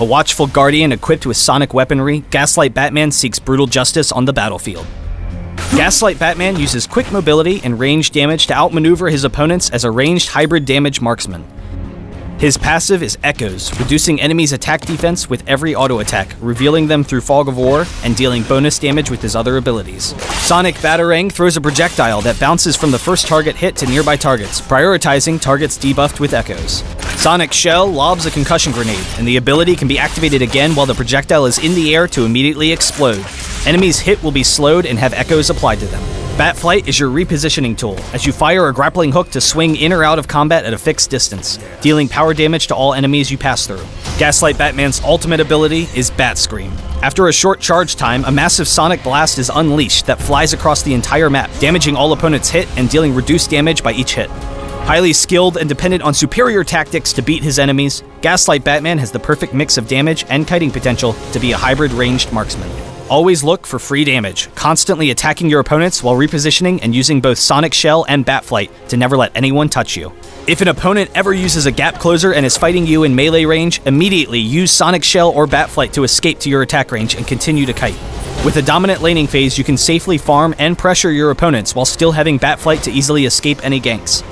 A watchful guardian equipped with sonic weaponry, Gaslight Batman seeks brutal justice on the battlefield. Gaslight Batman uses quick mobility and range damage to outmaneuver his opponents as a ranged hybrid damage marksman. His passive is Echoes, reducing enemies' attack defense with every auto attack, revealing them through Fog of War, and dealing bonus damage with his other abilities. Sonic Batarang throws a projectile that bounces from the first target hit to nearby targets, prioritizing targets debuffed with Echoes. Sonic Shell lobs a concussion grenade, and the ability can be activated again while the projectile is in the air to immediately explode. Enemies hit will be slowed and have Echoes applied to them. Batflight is your repositioning tool, as you fire a grappling hook to swing in or out of combat at a fixed distance, dealing power damage to all enemies you pass through. Gaslight Batman's ultimate ability is Bat Scream. After a short charge time, a massive sonic blast is unleashed that flies across the entire map, damaging all opponents hit and dealing reduced damage by each hit. Highly skilled and dependent on superior tactics to beat his enemies, Gaslight Batman has the perfect mix of damage and kiting potential to be a hybrid ranged marksman. Always look for free damage, constantly attacking your opponents while repositioning and using both Sonic Shell and Batflight to never let anyone touch you. If an opponent ever uses a gap closer and is fighting you in melee range, immediately use Sonic Shell or Batflight to escape to your attack range and continue to kite. With a dominant laning phase, you can safely farm and pressure your opponents while still having Batflight to easily escape any ganks.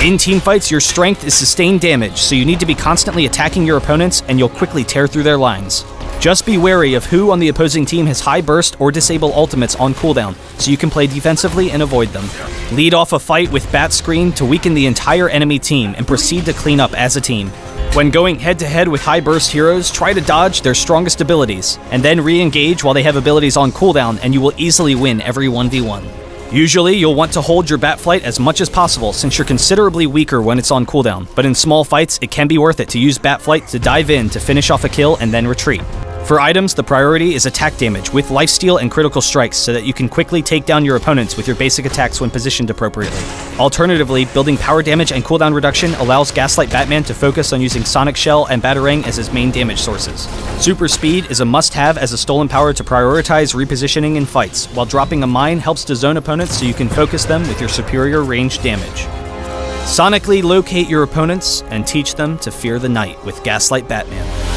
In teamfights, your strength is sustained damage, so you need to be constantly attacking your opponents and you'll quickly tear through their lines. Just be wary of who on the opposing team has high burst or disable ultimates on cooldown, so you can play defensively and avoid them. Lead off a fight with Bat Scream to weaken the entire enemy team and proceed to clean up as a team. When going head-to-head with high burst heroes, try to dodge their strongest abilities, and then re-engage while they have abilities on cooldown and you will easily win every 1v1. Usually, you'll want to hold your Batflight as much as possible since you're considerably weaker when it's on cooldown, but in small fights, it can be worth it to use Batflight to dive in to finish off a kill and then retreat. For items, the priority is attack damage with lifesteal and critical strikes so that you can quickly take down your opponents with your basic attacks when positioned appropriately. Alternatively, building power damage and cooldown reduction allows Gaslight Batman to focus on using Sonic Shell and Batarang as his main damage sources. Super Speed is a must-have as a stolen power to prioritize repositioning in fights, while dropping a mine helps to zone opponents so you can focus them with your superior range damage. Sonically locate your opponents and teach them to fear the night with Gaslight Batman.